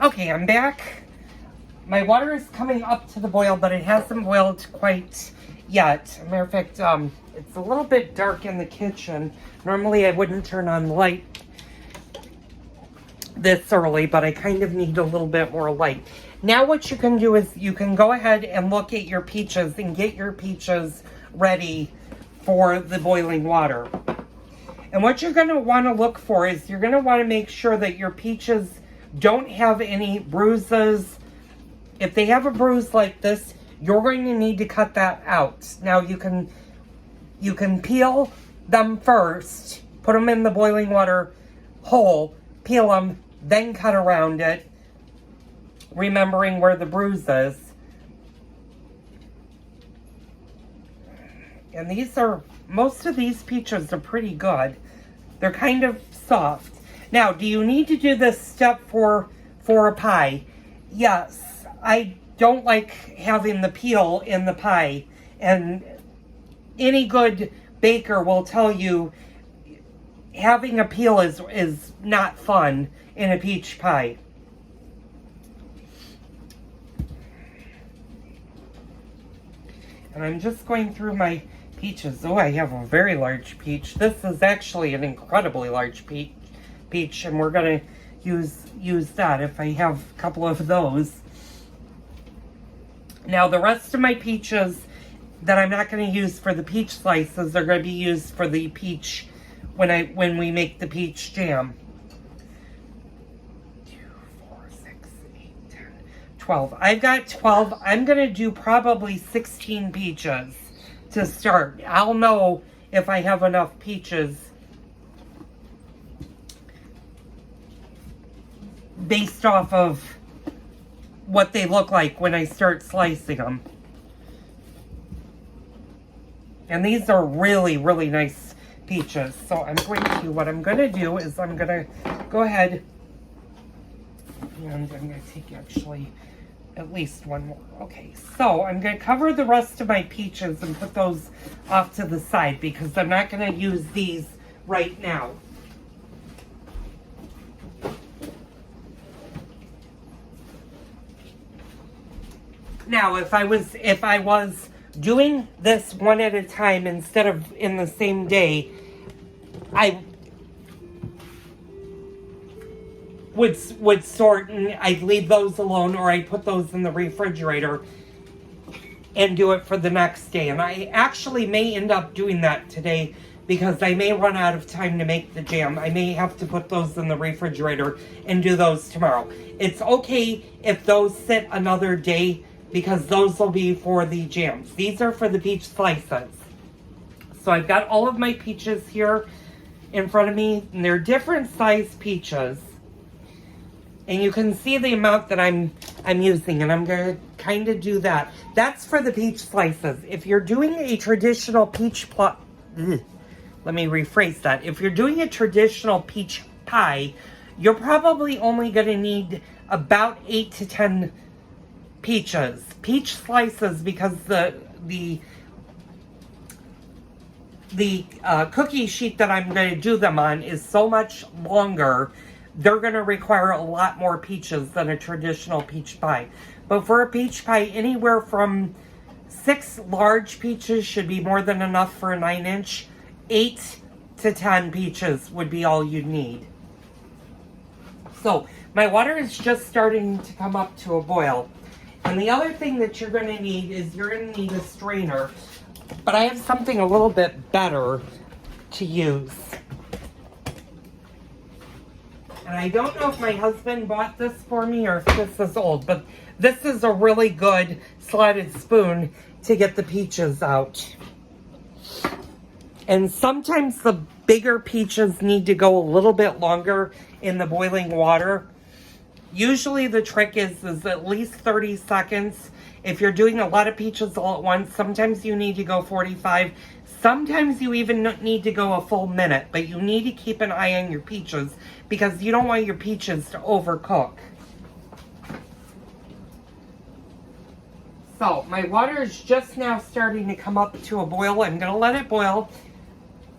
Okay, I'm back. My water is coming up to the boil, but it hasn't boiled quite yet. As a matter of fact, it's a little bit dark in the kitchen. Normally I wouldn't turn on the light this early, but I kind of need a little bit more light. Now what you can do is you can go ahead and look at your peaches and get your peaches ready for the boiling water. And what you're going to want to look for is you're going to want to make sure that your peaches don't have any bruises. If they have a bruise like this, you're going to need to cut that out. Now you can peel them first, put them in the boiling water whole, peel them, then cut around it, remembering where the bruise is. And most of these peaches are pretty good. They're kind of soft. Now, do you need to do this step for a pie? Yes, I don't like having the peel in the pie. And any good baker will tell you having a peel is not fun in a peach pie. And I'm just going through my peaches. Oh, I have a very large peach. This is actually an incredibly large peach, and we're going to use that if I have a couple of those. Now, the rest of my peaches that I'm not going to use for the peach slices are going to be used for the peach when we make the peach jam. 2, 4, 6, 8, 10, 12. I've got 12. I'm going to do probably 16 peaches to start. I'll know if I have enough peaches based off of what they look like when I start slicing them. And these are really, really nice peaches. So what I'm going to do is I'm going to go ahead and I'm going to take actually at least one more. Okay, so I'm going to cover the rest of my peaches and put those off to the side because I'm not going to use these right now. Now, if I was doing this one at a time instead of in the same day, I would sort and I'd leave those alone, or I'd put those in the refrigerator and do it for the next day. And I actually may end up doing that today because I may run out of time to make the jam. I may have to put those in the refrigerator and do those tomorrow. It's okay if those sit another day because those will be for the jams. These are for the peach slices. So I've got all of my peaches here in front of me, and they're different size peaches. And you can see the amount that I'm using, and I'm going to kind of do that. That's for the peach slices. If you're doing a traditional peach let me rephrase that. If you're doing a traditional peach pie, you're probably only going to need about 8 to 10 peaches. Peach slices, because the cookie sheet that I'm going to do them on is so much longer, they're going to require a lot more peaches than a traditional peach pie. But for a peach pie, anywhere from 6 large peaches should be more than enough for a 9-inch. 8 to 10 peaches would be all you'd need. So my water is just starting to come up to a boil. And the other thing that you're going to need is you're going to need a strainer. But I have something a little bit better to use. And I don't know if my husband bought this for me or if this is old, but this is a really good slotted spoon to get the peaches out. And sometimes the bigger peaches need to go a little bit longer in the boiling water. Usually the trick is at least 30 seconds. If you're doing a lot of peaches all at once, sometimes you need to go 45. Sometimes you even need to go a full minute, but you need to keep an eye on your peaches because you don't want your peaches to overcook. So my water is just now starting to come up to a boil. I'm going to let it boil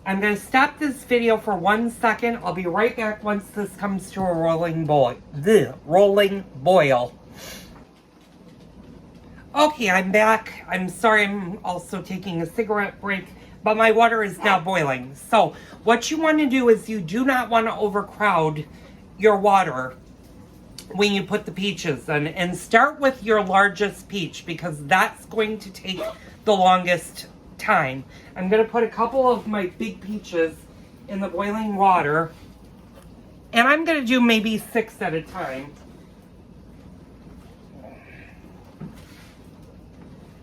I'm going to stop this video for 1 second. I'll be right back once this comes to a rolling boil. Okay, I'm back. I'm sorry I'm also taking a cigarette break, but my water is now boiling. So what you want to do is you do not want to overcrowd your water when you put the peaches in. And start with your largest peach because that's going to take the longest time. I'm going to put a couple of my big peaches in the boiling water. And I'm going to do maybe 6 at a time.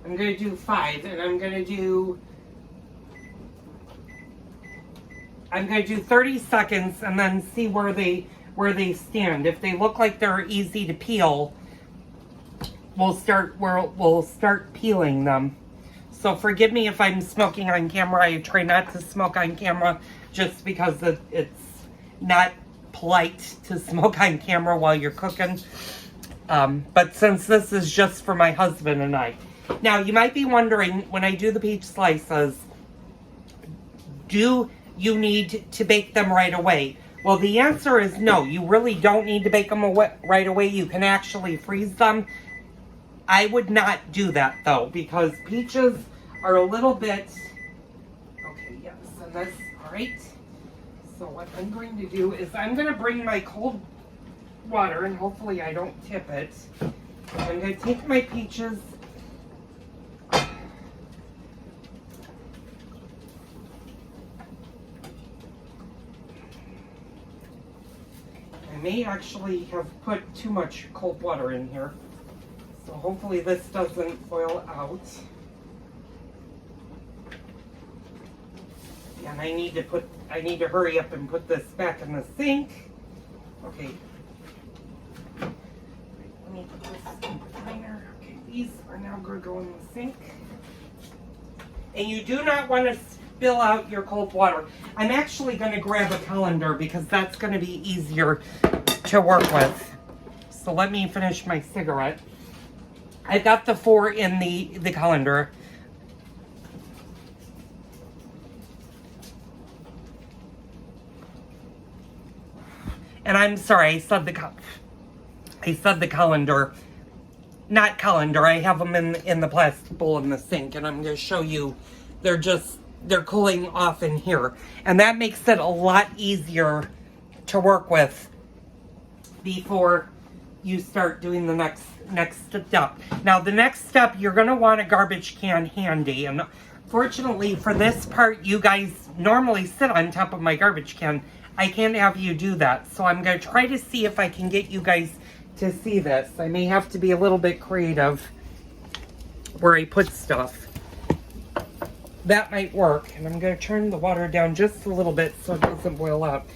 I'm going to do 5, and I'm going to do 30 seconds and then see where they stand. If they look like they're easy to peel, we'll start peeling them. So forgive me if I'm smoking on camera. I try not to smoke on camera just because it's not polite to smoke on camera while you're cooking. But since this is just for my husband and I. Now, you might be wondering, when I do the peach slices, do you need to bake them right away? Well, the answer is no. You really don't need to bake them right away. You can actually freeze them. I would not do that, though, because peaches are a little bit... Okay, yes, and that's all right. So what I'm going to do is I'm going to bring my cold water, and hopefully I don't tip it. I'm going to take my peaches... I may actually have put too much cold water in here. So hopefully this doesn't boil out. And I need to hurry up and put this back in the sink. Okay. Let me put this in the timer. Okay, these are now going to go in the sink. And you do not want to spill out your cold water. I'm actually going to grab a colander because that's going to be easier to work with. So let me finish my cigarette. I've got the 4 in the colander. And I'm sorry, I said the colander. Not colander. I have them in the plastic bowl in the sink, and I'm going to show you. They're cooling off in here. And that makes it a lot easier to work with before you start doing the next step. Now, the next step, you're going to want a garbage can handy. And fortunately for this part, you guys normally sit on top of my garbage can. I can't have you do that. So I'm going to try to see if I can get you guys to see this. I may have to be a little bit creative where I put stuff. That might work. And I'm going to turn the water down just a little bit so it doesn't boil up.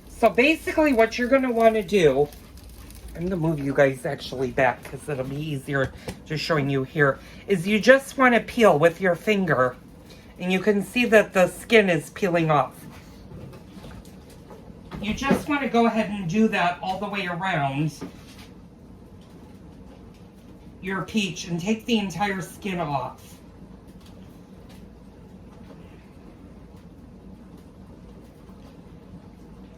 So basically what you're going to want to do, I'm going to move you guys actually back because it'll be easier just showing you here, is you just want to peel with your finger. And you can see that the skin is peeling off. You just want to go ahead and do that all the way around your peach and take the entire skin off.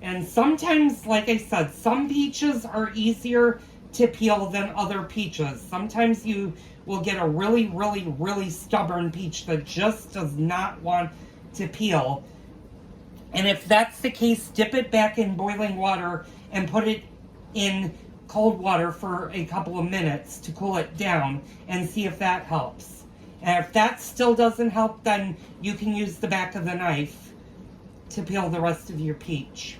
And sometimes, like I said, some peaches are easier to peel than other peaches. Sometimes you will get a really, really, really stubborn peach that just does not want to peel. And if that's the case, dip it back in boiling water and put it in cold water for a couple of minutes to cool it down and see if that helps. And if that still doesn't help, then you can use the back of the knife to peel the rest of your peach.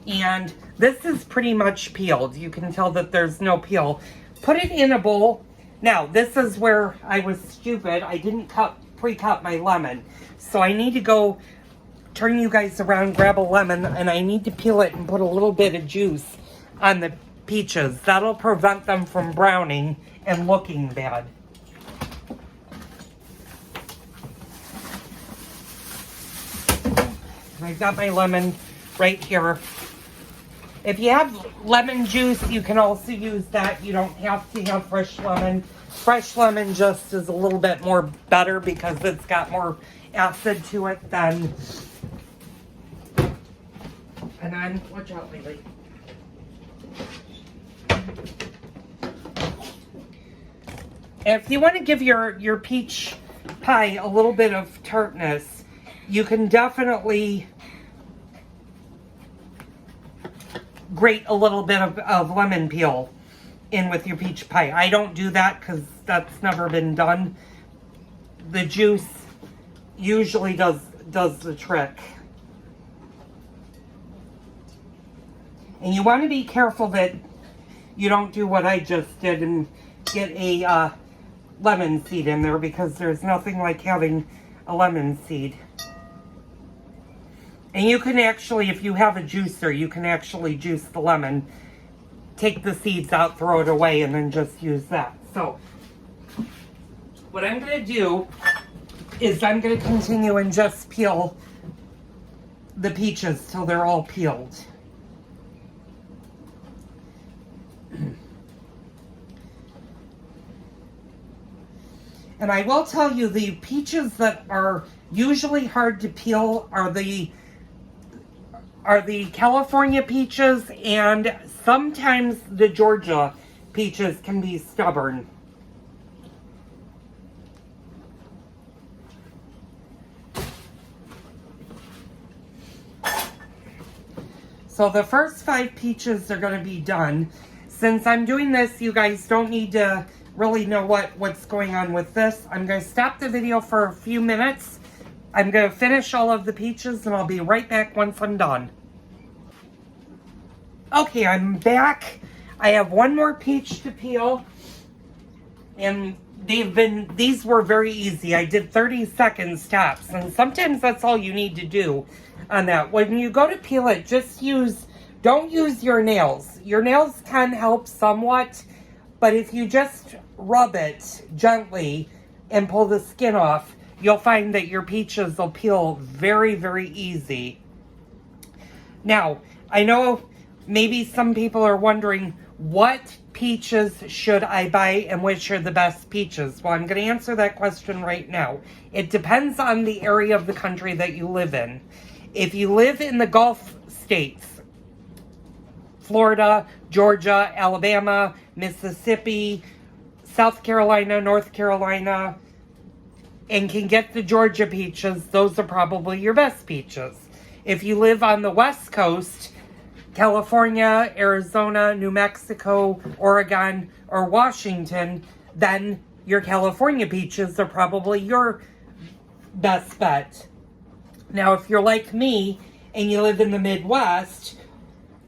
And this is pretty much peeled. You can tell that there's no peel. Put it in a bowl. Now, this is where I was stupid. I didn't pre-cut my lemon. So I need to go turn you guys around, grab a lemon, and I need to peel it and put a little bit of juice on the peaches. That'll prevent them from browning and looking bad. I've got my lemon right here. If you have lemon juice, you can also use that. You don't have to have fresh lemon. Fresh lemon just is a little bit more better because it's got more acid to it than... And then, watch out, Lily. If you want to give your peach pie a little bit of tartness, you can definitely grate a little bit of lemon peel in with your peach pie. I don't do that because that's never been done. The juice usually does the trick. And you want to be careful that you don't do what I just did and get a lemon seed in there, because there's nothing like having a lemon seed. And you can actually, if you have a juicer, you can actually juice the lemon, take the seeds out, throw it away, and then just use that. So what I'm going to do is I'm going to continue and just peel the peaches till they're all peeled. And I will tell you, the peaches that are usually hard to peel are the California peaches, and sometimes the Georgia peaches can be stubborn. So the first 5 peaches are going to be done. Since I'm doing this, you guys don't need to really know what's going on with this. I'm going to stop the video for a few minutes. I'm going to finish all of the peaches and I'll be right back once I'm done. Okay, I'm back. I have one more peach to peel, and these were very easy. I did 30 seconds tops, and sometimes that's all you need to do on that. When you go to peel it, don't use your nails. Your nails can help somewhat, but if you just rub it gently and pull the skin off, you'll find that your peaches will peel very, very easy. Now, I know maybe some people are wondering, what peaches should I buy and which are the best peaches? Well, I'm going to answer that question right now. It depends on the area of the country that you live in. If you live in the Gulf states, Florida, Georgia, Alabama, Mississippi, South Carolina, North Carolina, and can get the Georgia peaches, those are probably your best peaches. If you live on the West Coast, California, Arizona, New Mexico, Oregon, or Washington, then your California peaches are probably your best bet. Now, if you're like me and you live in the Midwest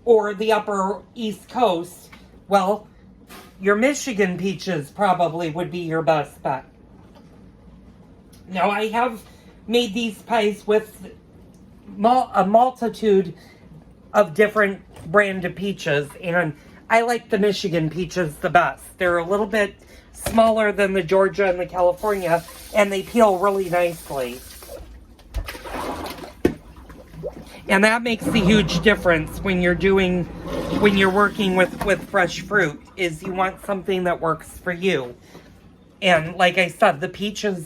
or the upper East Coast, well, your Michigan peaches probably would be your best bet. Now, I have made these pies with a multitude of different brand of peaches, and I like the Michigan peaches the best. They're a little bit smaller than the Georgia and the California, and they peel really nicely. And that makes a huge difference when you're working with fresh fruit, is you want something that works for you. And like I said, the peaches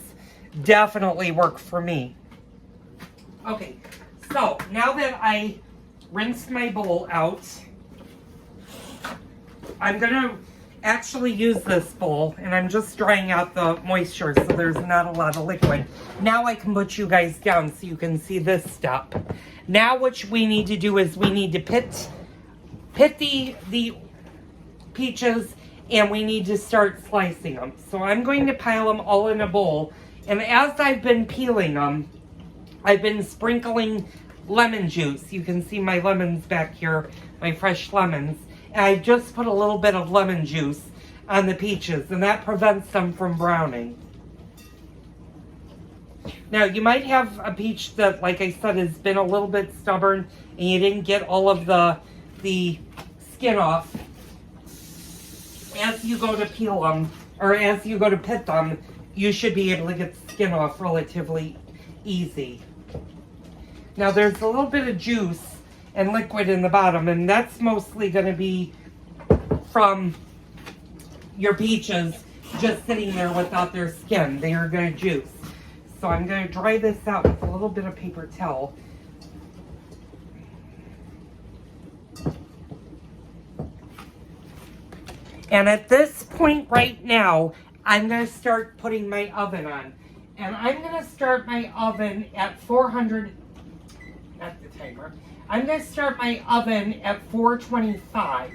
definitely work for me. Okay, so now that I rinsed my bowl out, I'm gonna actually use this bowl, and I'm just drying out the moisture so there's not a lot of liquid. Now I can put you guys down so you can see this step. Now what we need to do is we need to pit the peaches, and we need to start slicing them. So I'm going to pile them all in a bowl, and as I've been peeling them, I've been sprinkling lemon juice. You can see my lemons back here, my fresh lemons. And I just put a little bit of lemon juice on the peaches, and that prevents them from browning. Now, you might have a peach that, like I said, has been a little bit stubborn and you didn't get all of the skin off. As you go to peel them, or as you go to pit them, you should be able to get the skin off relatively easy. Now, there's a little bit of juice and liquid in the bottom, and that's mostly going to be from your peaches just sitting there without their skin. They are going to juice. So I'm going to dry this out with a little bit of paper towel. And at this point right now, I'm going to start putting my oven on. And I'm going to start my oven at 400, not the timer. I'm going to start my oven at 425.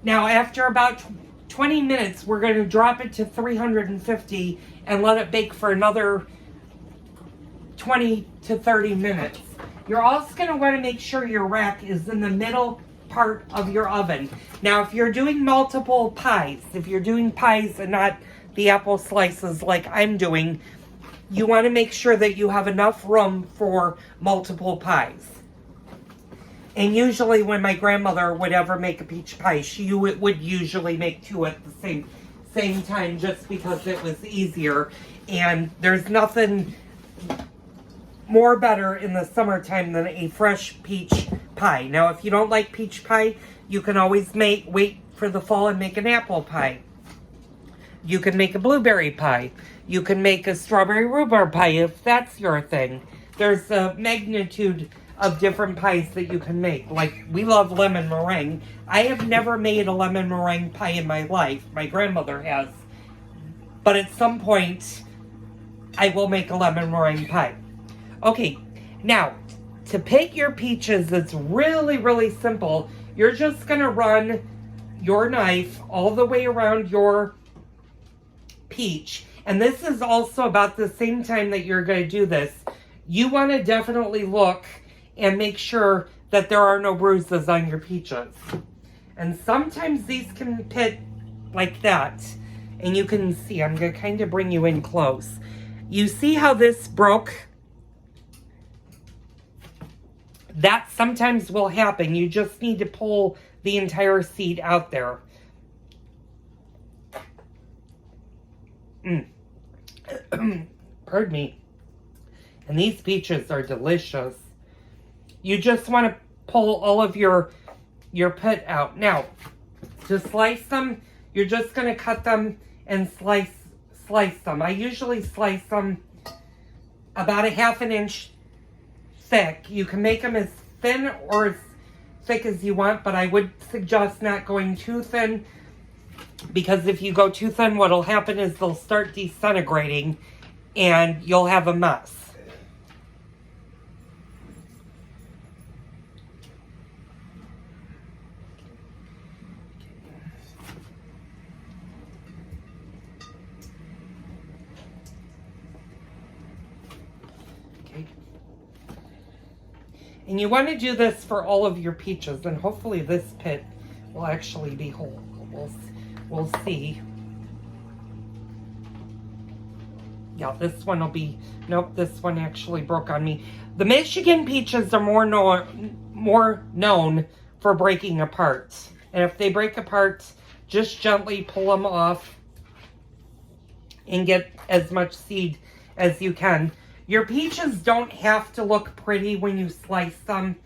Now, after about 20 minutes, we're going to drop it to 350 and let it bake for another 20 to 30 minutes. You're also going to want to make sure your rack is in the middle part of your oven. Now, if you're doing multiple pies, if you're doing pies and not the apple slices like I'm doing, you want to make sure that you have enough room for multiple pies. And usually when my grandmother would ever make a peach pie, she would usually make two at the same time just because it was easier. And there's nothing more better in the summertime than a fresh peach pie. Now, if you don't like peach pie, you can always wait for the fall and make an apple pie. You can make a blueberry pie. You can make a strawberry rhubarb pie if that's your thing. There's a magnitude of different pies that you can make. Like, we love lemon meringue. I have never made a lemon meringue pie in my life. My grandmother has. But at some point, I will make a lemon meringue pie. Okay, now, to pick your peaches, it's really, really simple. You're just going to run your knife all the way around your peach. And this is also about the same time that you're going to do this. You want to definitely look and make sure that there are no bruises on your peaches. And sometimes these can pit like that. And you can see, I'm going to kind of bring you in close. You see how this broke? That sometimes will happen. You just need to pull the entire seed out there. Pardon me. And these peaches are delicious. You just want to pull all of your pit out. Now, to slice them, you're just going to cut them and slice them. I usually slice them about a ½ an inch thick. You can make them as thin or as thick as you want, but I would suggest not going too thin, because if you go too thin, what'll happen is they'll start disintegrating and you'll have a mess. And you want to do this for all of your peaches, and hopefully this pit will actually be whole. We'll see. Yeah, this one will be, nope, this one actually broke on me. The Michigan peaches are more known for breaking apart. And if they break apart, just gently pull them off and get as much seed as you can. Your peaches don't have to look pretty when you slice them.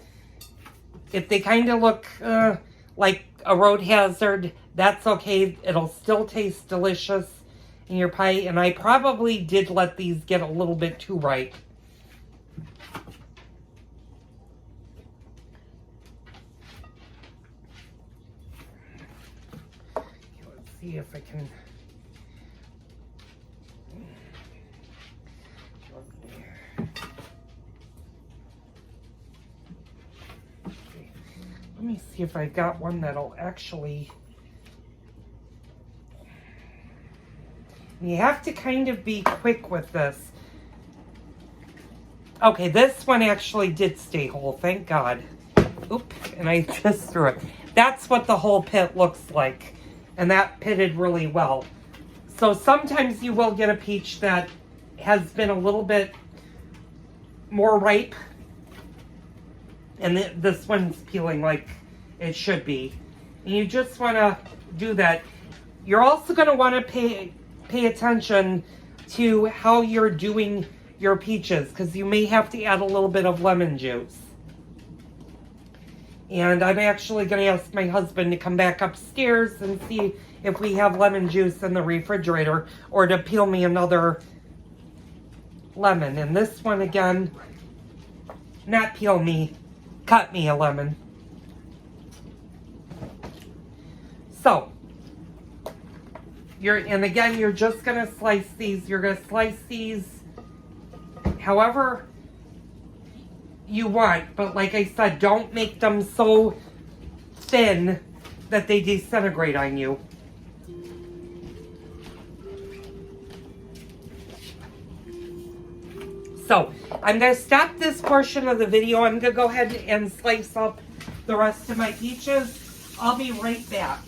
If they kind of look like a road hazard, that's okay. It'll still taste delicious in your pie. And I probably did let these get a little bit too ripe. Let's see if I can... Let me see if I got one that'll actually... You have to kind of be quick with this. Okay, this one actually did stay whole, thank God. Oop, and I just threw it. That's what the whole pit looks like. And that pitted really well. So sometimes you will get a peach that has been a little bit more ripe. And this one's peeling like it should be. And you just want to do that. You're also going to want to pay attention to how you're doing your peaches, because you may have to add a little bit of lemon juice. And I'm actually going to ask my husband to come back upstairs and see if we have lemon juice in the refrigerator, or to peel me another lemon. And this one again, not peel me, cut me a lemon. So, and again, you're just going to slice these. You're going to slice these however you want, but like I said, don't make them so thin that they disintegrate on you. So I'm going to stop this portion of the video. I'm going to go ahead and slice up the rest of my peaches. I'll be right back.